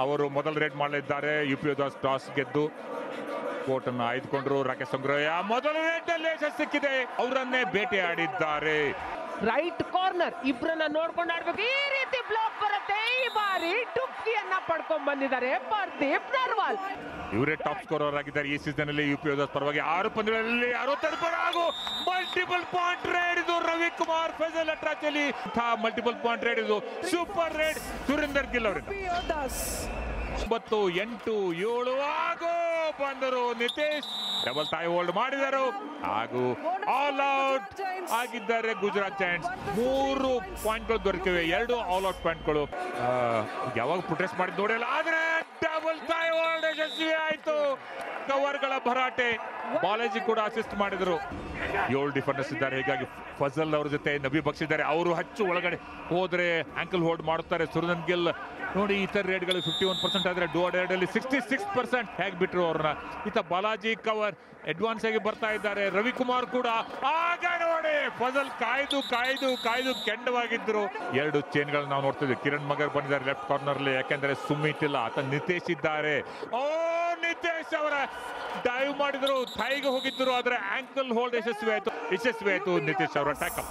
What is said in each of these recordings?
ಅವರು ಮೊದಲ ರೇಡ್ ಮಾಡಲಿದ್ದಾರೆ. ಯುಪಿಯೋದಾಸ್ ಟಾಸ್ ಗೆದ್ದು ಕೋರ್ಟ್ ಅನ್ನು ಆಯ್ದುಕೊಂಡ್ರು. ರಾಕೇಶ್ ಸಂಗ್ರಯ್ಯ ಮೊದಲ ರೇಡ್ ನಲ್ಲಿ ಯಶಸ್ಸು ಸಿಕ್ಕಿದೆ, ಅವರನ್ನೇ ಬೇಟೆಯಾಡಿದ್ದಾರೆ. ರೈಟ್ ಕಾರ್ನರ್ ಇಬ್ಬರನ್ನ ನೋಡ್ಕೊಂಡು ಆಡ್ಬೇಕು. ಈ ರೀತಿ ಬ್ಲಾಕ್ ಬರುತ್ತೆ. ಈ ಬಾರಿ ಟುಪ್ಪಿಯನ್ನ ಪಡ್ಕೊಂಡ್ ಬಂದಿದ್ದಾರೆ ಪರ್ದೀಪ್ ನರ್ವಾಲ್. ಇವರೇ ಟಾಪ್ ಸ್ಕೋರರ್ ಆಗಿದ್ದಾರೆ ಈ ಸೀಸನ್ ಅಲ್ಲಿ. ಯುಪಿಯೋದಾಸ್ ಪರವಾಗಿ 6 ಪಂದ್ಯಗಳಲ್ಲಿ 62 ಪರ್ ಹಾಗೂ ಮಲ್ಟಿಪಲ್ ಪಾಯಿಂಟ್ ರೇಡ್. ಇದು Ravikumar Fazel Atrachali multiple point raid. ಇದು ಸೂಪರ್ ರೇಡ್ ಸುರೇಂದರ್ ಗಿಲ್ ಅವರಿಂದ. 9, 8, 7 ಹಾಗೂ ಬಂದರು ನಿತೇಶ್. ಡಬಲ್ ತಾಯಿ ಹೋಲ್ಡ್ ಮಾಡಿದರು ಹಾಗೂ ಆಲ್ ಔಟ್ ಆಗಿದ್ದಾರೆ ಗುಜರಾತ್ ಜೈಂಟ್ಸ್. 3 ಪಾಯಿಂಟ್ಗಳು ದೊರಕಿವೆ, 2 ಆಲ್ ಔಟ್ ಪಾಯಿಂಟ್ಗಳು. ಯಾವಾಗ ಪ್ರೊಟೆಸ್ಟ್ ಮಾಡಿದ್ ನೋಡಿಲ್ಲ, ಆದ್ರೆ ಡಬಲ್ ತಾಯಿ ಹೋಲ್ಡ್ ಯಶಸ್ವಿ ಆಯ್ತು. ಕವರ್ಗಳ ಭರಾಟೆ. ಬಾಲಾಜಿ ಕೂಡ ಅಸಿಸ್ಟ್ ಮಾಡಿದರು. 7 ಡಿಫೆಂಡರ್ಸ್ ಇದ್ದಾರೆ, ಹೀಗಾಗಿ ಫಜಲ್ ಅವ್ರ ಜೊತೆ ನಬಿ ಬಕ್ಷ್ ಇದ್ದಾರೆ. ಅವರು ಹೆಚ್ಚು ಒಳಗಡೆ ಹೋದ್ರೆ ಆಂಕಲ್ ಹೋಲ್ಡ್ ಮಾಡುತ್ತಾರೆ. ಸುರೇಂದರ್ ಗಿಲ್ ನೋಡಿ, ಇತರ ರೇಡ್ಗಳು 51% ಆದ್ರೆ ಡೋರ್ ರೇಡ್ ಅಲ್ಲಿ 66% ಹೇಗೆ ಬಿಟ್ರು ಅವ್ರನ್ನ. ಈತ ಬಾಲಾಜಿ ಕವರ್ ಅಡ್ವಾನ್ಸ್ ಆಗಿ ಬರ್ತಾ ಇದ್ದಾರೆ. ರವಿಕುಮಾರ್ ಕೂಡ ಆಗ ನೋಡಿ ಫಜಲ್ ಕಾಯ್ದು ಕೆಂಡವಾಗಿದ್ರು. 2 ಚೇನ್ಗಳು ನಾವು ನೋಡ್ತಿದ್ವಿ. ಕಿರಣ್ ಮಗರ್ ಬಂದಿದ್ದಾರೆ ಲೆಫ್ಟ್ ಕಾರ್ನರ್ ಅಲ್ಲಿ, ಯಾಕೆಂದ್ರೆ ಸುಮಿತ್ ಇಲ್ಲ, ಆತ ನಿತೇಶ್ ಇದ್ದಾರೆ. ನಿತೇಶ್ ಅವರ ಡೈವ್ ಮಾಡಿದ್ರು, ಥೈಗೆ ಹೋಗಿದ್ರು, ಆದ್ರೆ ಆಂಕಲ್ ಹೋಲ್ಡ್ ಯಶಸ್ವಿ ಆಯ್ತು ನಿತೇಶ್ ಅವರ ಟ್ಯಾಕಲ್.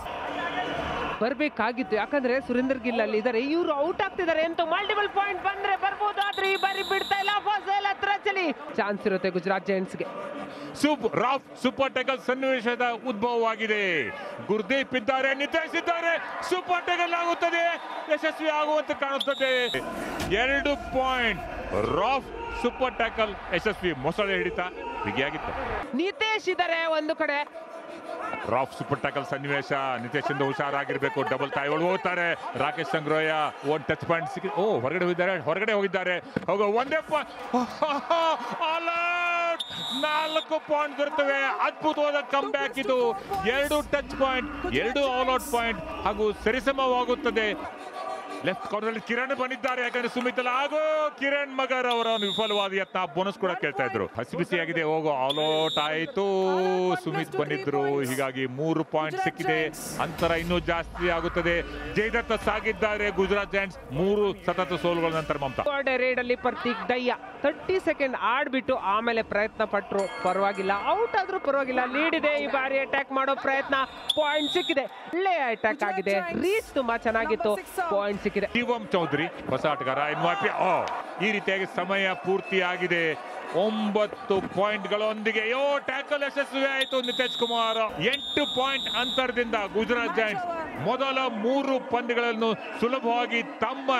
ಬರ್ಬೇಕಾಗಿತ್ತು, ಯಾಕಂದ್ರೆ ಸುರೇಂದರ್ ಗಿಲ್ ಅಲ್ಲಿ ಇದ್ದಾರೆ, ಇವರು ಔಟ್ ಆಗ್ತಿದ್ದಾರೆ ಅಂತ. ಮಲ್ಟಿಪಲ್ ಪಾಯಿಂಟ್ ಬಂದ್ರೆ ಬರ್ಬೋದು, ಆದ್ರೆ ಈ ಬಾರಿ ಬಿಡ್ತಾ ಇಲ್ಲ. ಫಜಲ್ ಅಟ್ರಾಚಲ್ಲಿ ಚಾನ್ಸ್ ಇರುತ್ತೆ ಗುಜರಾತ್ ಜೈಂಟ್ಸ್ಗೆ. ಸೂಪರ್ ಟ್ಯಾಕಲ್ ಸನ್ನಿವೇಶದ ಉದ್ಭವವಾಗಿದೆ. ಗುರ್ದೀಪ್ ಇದ್ದಾರೆ, ನಿತೇಶ್ ಇದ್ದಾರೆ. ಸೂಪರ್ ಟ್ಯಾಕಲ್ ಆಗುತ್ತದೆ, ಯಶಸ್ವಿ ಆಗುವಂತೆ ಕಾಣುತ್ತದೆ. 2 ಪಾಯಿಂಟ್. ರಾಫ್ ಸೂಪರ್ ಟ್ಯಾಕಲ್ ಯಶಸ್ವಿ. ಮೊಸಳೆ ಹಿಡಿತ ಬಿಗಿಯಾಗಿತ್ತು. ನಿತೇಶ್ ಇದ್ದಾರೆ ಒಂದು ಕಡೆ. ರಾಫ್ ಸೂಪರ್ ಟ್ಯಾಕಲ್ ಸನ್ನಿವೇಶ. ನಿತೇಶ್ ಇಂದ ಹುಷಾರಾಗಿರ್ಬೇಕು. ಡಬಲ್ ತಾಯಿಗಳು ಹೋಗ್ತಾರೆ. ರಾಕೇಶ್ ಸಂಗ್ರಯ್ಯ 1 ಟಚ್ ಪಾಯಿಂಟ್ ಸಿಕ್ಕಿ ಹೊರಗಡೆ ಹೋಗಿದ್ದಾರೆ. ಒಂದೇ ಪಾಯಿಂಟ್. 4 ಪಾಯಿಂಟ್ ಬರ್ತವೆ. ಅದ್ಭುತವಾದ ಕಮ್ ಬ್ಯಾಕ್ ಇದು. 2 touch point, 2 all out point ಹಾಗೂ ಸರಿಸಮವಾಗುತ್ತದೆ. ಲೆಫ್ಟ್ ಕಾರ್ನರ್ ಕಿರಣ್ ಬಂದಿದ್ದಾರೆ, ಯಾಕಂದ್ರೆ ಸುಮಿತ್ ಅಲ್ಲ. ಹಾಗೂ ಕಿರಣ್ ಮಗರ್ ಅವರ ವಿಫಲವಾದ ಯತ್ನ. ಬೋನಸ್ ಕೂಡ ಕೇಳ್ತಾ ಇದ್ರು. ಹಸಿ ಬಿಸಿಯಾಗಿದೆ. ಆಲ್ ಔಟ್ ಆಯ್ತು. ಸುಮಿತ್ ಬಂದಿದ್ರು, ಹೀಗಾಗಿ 3 ಪಾಯಿಂಟ್ ಸಿಕ್ಕಿದೆ. ಅಂತರ ಇನ್ನೂ ಜಾಸ್ತಿ ಆಗುತ್ತದೆ. ಜಯದತ್ತ ಸಾಗಿದ್ದಾರೆ ಗುಜರಾತ್ ಜೈಂಟ್ಸ್. 3 ಸತತ ಸೋಲುಗಳ ನಂತರ ಮಮತಾ ರೇಡ್ ಅಲ್ಲಿ ಪ್ರತೀಕ್ ದಯ್ಯ 30 ಸೆಕೆಂಡ್ ಆಡ್ಬಿಟ್ಟು ಆಮೇಲೆ ಪ್ರಯತ್ನ ಪಟ್ರು, ಪರವಾಗಿಲ್ಲ. ಔಟ್ ಆದ್ರೂ ಪರವಾಗಿಲ್ಲ. ಲೀಡ್ ಇದೆ. ಈ ಬಾರಿ ಅಟ್ಯಾಕ್ ಮಾಡೋ ಪ್ರಯತ್ನ, ಪಾಯಿಂಟ್ ಸಿಕ್ಕಿದೆ. ಒಳ್ಳೆ ಅಟ್ಯಾಕ್ ಆಗಿದೆ. ರೀಚ್ ತುಂಬಾ ಚೆನ್ನಾಗಿತ್ತು, ಪಾಯಿಂಟ್ ಸಿಕ್ಕಿದೆ. ಶಿವಂ ಚೌಧರಿ ಹೊಸ ಆಟಗಾರ. ಈ ರೀತಿಯಾಗಿ ಸಮಯ ಪೂರ್ತಿಯಾಗಿದೆ. 9 ಪಾಯಿಂಟ್ಗಳೊಂದಿಗೆ ಟ್ಯಾಕಲ್ ಯಶಸ್ವಿ ಆಯಿತು ನಿತೇಶ್ ಕುಮಾರ್. 8 ಪಾಯಿಂಟ್ ಅಂತರದಿಂದ ಗುಜರಾತ್ ಜೈಂಟ್ಸ್ ಮೊದಲ 3 ಪಂದ್ಯಗಳನ್ನು ಸುಲಭವಾಗಿ ತಮ್ಮ